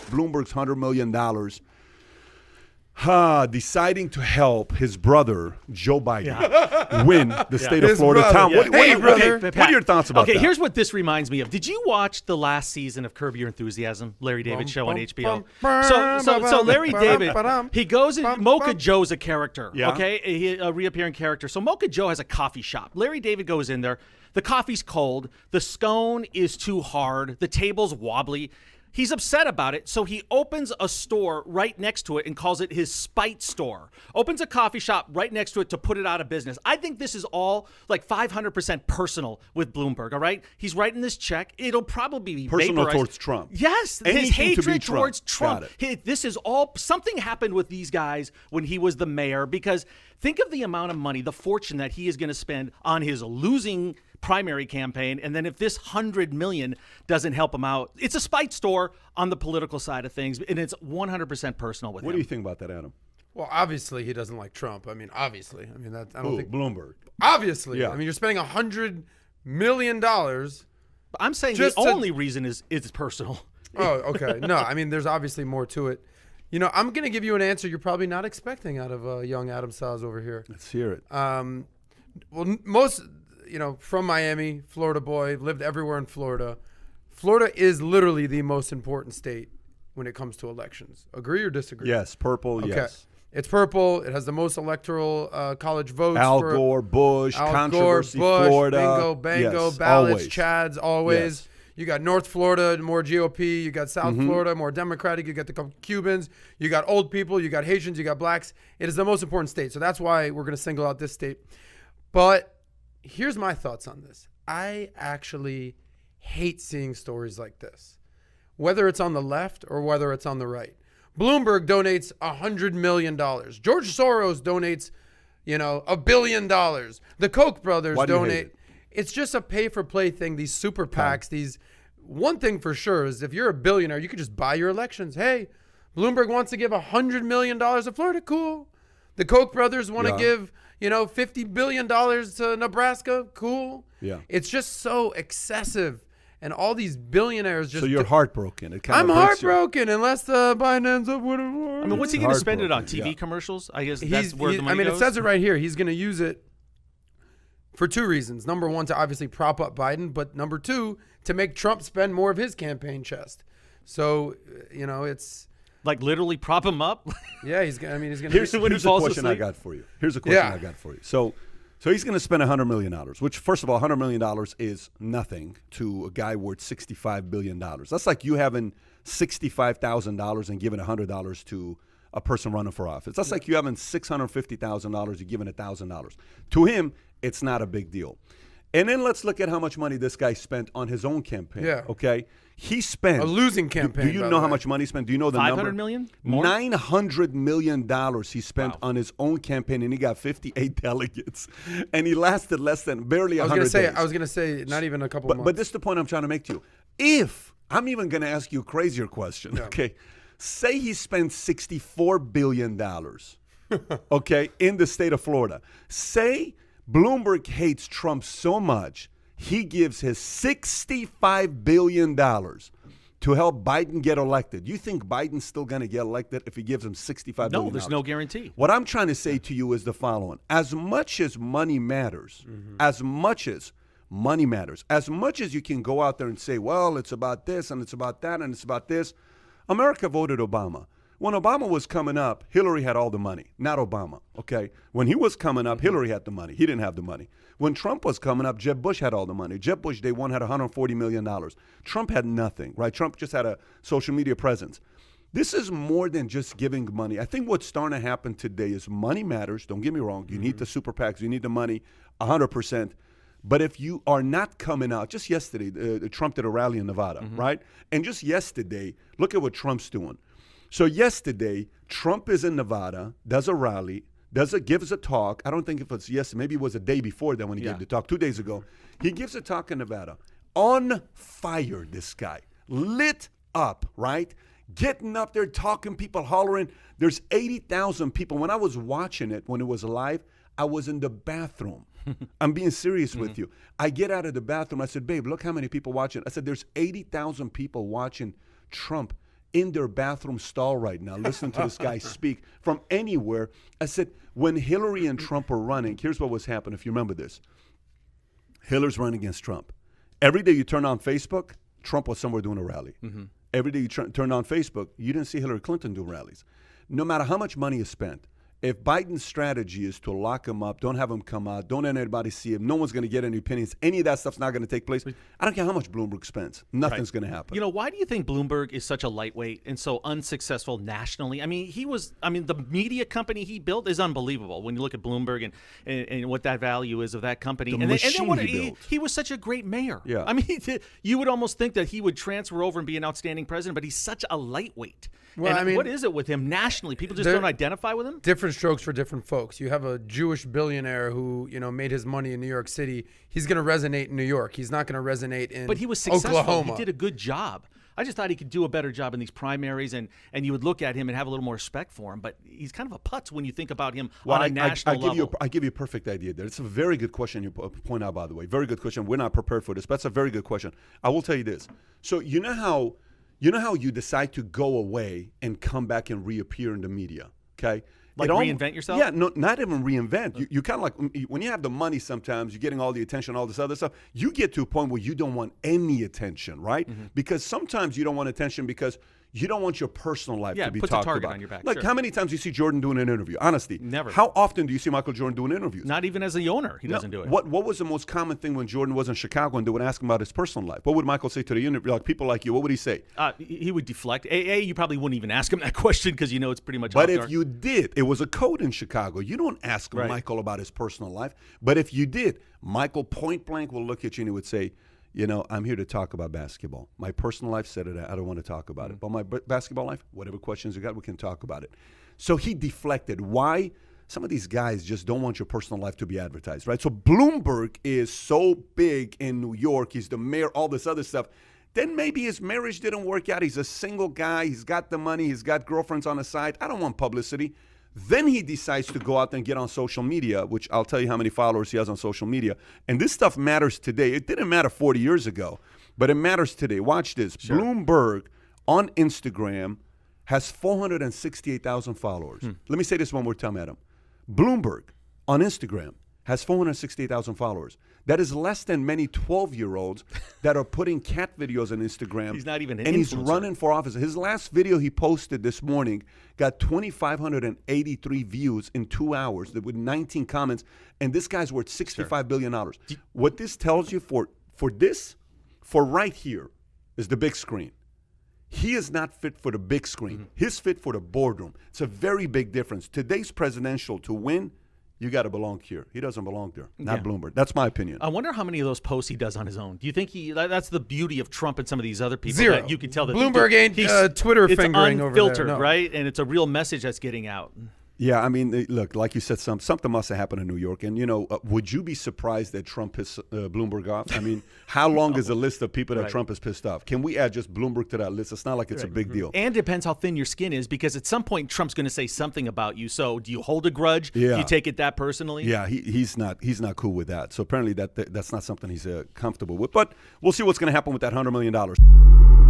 Bloomberg's $100 million, deciding to help his brother, Joe Biden, win the state of Florida. Brother. Tom, what are your thoughts about that? Okay, here's what this reminds me of. Did you watch the last season of Curb Your Enthusiasm, Larry David show on HBO? So Larry David, he goes in, Mocha Joe's a character, okay? A reappearing character. So Mocha Joe has a coffee shop. Larry David goes in there. The coffee's cold. The scone is too hard. The table's wobbly. He's upset about it, so he opens a store right next to it and calls it his spite store. Opens a coffee shop right next to it to put it out of business. I think this is all like 500% personal with Bloomberg, all right? He's writing this check. It'll probably be personal vaporized. towards Trump. Yes, Anything his hatred towards Trump. This is all, something happened with these guys when he was the mayor, because think of the amount of money, the fortune that he is going to spend on his losing primary campaign, and then if this $100 million doesn't help him out, it's a spite store on the political side of things, and it's 100% personal with him. What do you think about that, Adam? Well, obviously he doesn't like Trump. I mean, obviously. I mean, that I don't think Bloomberg. Obviously. Yeah. I mean, you're spending $100 million. I'm saying the only reason is it's personal. Oh, okay. No, I mean, there's obviously more to it. You know, I'm going to give you an answer you're probably not expecting out of young Adam Saz over here. Let's hear it. Well, most, from Miami, Florida boy, lived everywhere in Florida. Florida is literally the most important state when it comes to elections. Agree or disagree? Yes, purple, okay. Yes. It's purple. It has the most electoral college votes. Al Gore, Bush, controversy, Florida. Bingo, bango, yes, ballots, always. Chads, always. Yes. You got North Florida, more GOP. You got South Florida, more Democratic. You got the Cubans. You got old people. You got Haitians. You got blacks. It is the most important state. So that's why we're going to single out this state. But here's my thoughts on this. I actually hate seeing stories like this, whether it's on the left or whether it's on the right. Bloomberg donates $100 million. George Soros donates, $1 billion. The Koch brothers donate. It's just a pay-for-play thing. These super PACs, one thing for sure is if you're a billionaire, you could just buy your elections. Hey, Bloomberg wants to give $100 million to Florida. Cool. The Koch brothers want to give, $50 billion to Nebraska. Cool. Yeah. It's just so excessive. And all these billionaires just... So you're heartbroken. I'm heartbroken unless Biden ends up with it. I mean, what's he going to spend it on? TV commercials? I guess that's where the money goes? It says it right here. He's going to use it for two reasons. Number one, to obviously prop up Biden. But number two, to make Trump spend more of his campaign chest. So, it's... Like literally prop him up? Yeah, he's going to... Here's a question I got for you. So he's going to spend $100 million, which, first of all, $100 million is nothing to a guy worth $65 billion. That's like you having $65,000 and giving $100 to a person running for office. That's like you having $650,000, you're giving $1,000. To him, it's not a big deal. And then let's look at how much money this guy spent on his own campaign. Yeah. Okay. He spent a losing campaign. Do you know how much money he spent? Do you know the number? $500 million? More? $900 million he spent on his own campaign, and he got 58 delegates. And he lasted barely 100 days. I was going to say not even a couple months. But this is the point I'm trying to make to you. If, I'm even going to ask you a crazier question, okay? Say he spent $64 billion, okay, in the state of Florida. Say Bloomberg hates Trump so much, he gives his $65 billion to help Biden get elected. You think Biden's still going to get elected if he gives him $65 billion? No, there's no guarantee. What I'm trying to say to you is the following. As much as money matters, as much as you can go out there and say, well, it's about this and it's about that and it's about this, America voted Obama. When Obama was coming up, Hillary had all the money, not Obama, okay? When he was coming up, Hillary had the money. He didn't have the money. When Trump was coming up, Jeb Bush had all the money. Jeb Bush, day one, had $140 million. Trump had nothing, right? Trump just had a social media presence. This is more than just giving money. I think what's starting to happen today is money matters. Don't get me wrong. You need the super PACs. You need the money 100%. But if you are not coming out, just yesterday, Trump did a rally in Nevada, right? And just yesterday, look at what Trump's doing. So yesterday, Trump is in Nevada, does a rally, gives a talk. I don't think if it's yesterday, maybe it was a day before that when he gave the talk, 2 days ago. He gives a talk in Nevada. On fire, this guy. Lit up, right? Getting up there, talking, people hollering. There's 80,000 people. When I was watching it, when it was live, I was in the bathroom. I'm being serious with you. I get out of the bathroom. I said, babe, look how many people watching. I said, there's 80,000 people watching Trump in their bathroom stall right now, listening to this guy speak from anywhere. I said, when Hillary and Trump were running, here's what was happening, if you remember this. Hillary's running against Trump. Every day you turn on Facebook, Trump was somewhere doing a rally. Every day you turn on Facebook, you didn't see Hillary Clinton do rallies. No matter how much money is spent, if Biden's strategy is to lock him up, don't have him come out, don't let anybody see him, no one's going to get any opinions, any of that stuff's not going to take place. I don't care how much Bloomberg spends. Nothing's going to happen. You know, why do you think Bloomberg is such a lightweight and so unsuccessful nationally? I mean, the media company he built is unbelievable when you look at Bloomberg and what that value is of that company. And then he was such a great mayor. Yeah. I mean, you would almost think that he would transfer over and be an outstanding president, but he's such a lightweight. Well, and I mean, what is it with him nationally? People just don't identify with him? Different strokes for different folks. You have a Jewish billionaire who, made his money in New York City. He's going to resonate in New York. He's not going to resonate in But he was successful. Oklahoma. He did a good job. I just thought he could do a better job in these primaries, and you would look at him and have a little more respect for him. But he's kind of a putz when you think about him on a national level. I give you a perfect idea there. It's a very good question you point out, by the way. Very good question. We're not prepared for this, but it's a very good question. I will tell you this. So you know how you decide to go away and come back and reappear in the media, okay? Like reinvent yourself? Yeah, no, not even reinvent. You kind of like, when you have the money sometimes, you're getting all the attention, all this other stuff, you get to a point where you don't want any attention, right? Because sometimes you don't want attention because you don't want your personal life to be talked about. Yeah, puts a target on your back. Like, how many times do you see Jordan doing an interview? Honestly. Never. How often do you see Michael Jordan doing interviews? Not even as the owner, he doesn't do it. What was the most common thing when Jordan was in Chicago and they would ask him about his personal life? What would Michael say to the interview? Like, people like you, what would he say? He would deflect. You probably wouldn't even ask him that question because it's pretty much But if you did, it was a code in Chicago. You don't ask Michael about his personal life. But if you did, Michael point blank will look at you and he would say, I'm here to talk about basketball. My personal life said it. I don't want to talk about it. But my basketball life, whatever questions you got, we can talk about it. So he deflected. Why? Some of these guys just don't want your personal life to be advertised, right? So Bloomberg is so big in New York. He's the mayor, all this other stuff. Then maybe his marriage didn't work out. He's a single guy. He's got the money. He's got girlfriends on the side. I don't want publicity. Then he decides to go out and get on social media, which I'll tell you how many followers he has on social media. And this stuff matters today. It didn't matter 40 years ago, but it matters today. Watch this. Sure. Bloomberg on Instagram has 468,000 followers. Let me say this one more time, Adam. Bloomberg on Instagram has 468,000 followers. That is less than many 12-year-olds that are putting cat videos on Instagram. He's not even an And influencer. he's running for office. His last video he posted this morning got 2,583 views in 2 hours with 19 comments. And this guy's worth $65 billion. What this tells you for right here is the big screen. He is not fit for the big screen. He's fit for the boardroom. It's a very big difference. Today's presidential, to win, you got to belong here. He doesn't belong there, not Bloomberg. That's my opinion. I wonder how many of those posts he does on his own. Do you think that's the beauty of Trump and some of these other people? Zero. That you can tell that Bloomberg ain't Twitter fingering over there. It's unfiltered, right? And it's a real message that's getting out. Yeah, I mean, look, like you said, something must have happened in New York. And, would you be surprised that Trump pissed Bloomberg off? I mean, how long is the list of people that Trump has pissed off? Can we add just Bloomberg to that list? It's not like it's a big deal. And it depends how thin your skin is, because at some point Trump's going to say something about you. So do you hold a grudge? Yeah. Do you take it that personally? Yeah, he's not cool with that. So apparently that's not something he's comfortable with. But we'll see what's going to happen with that $100 million.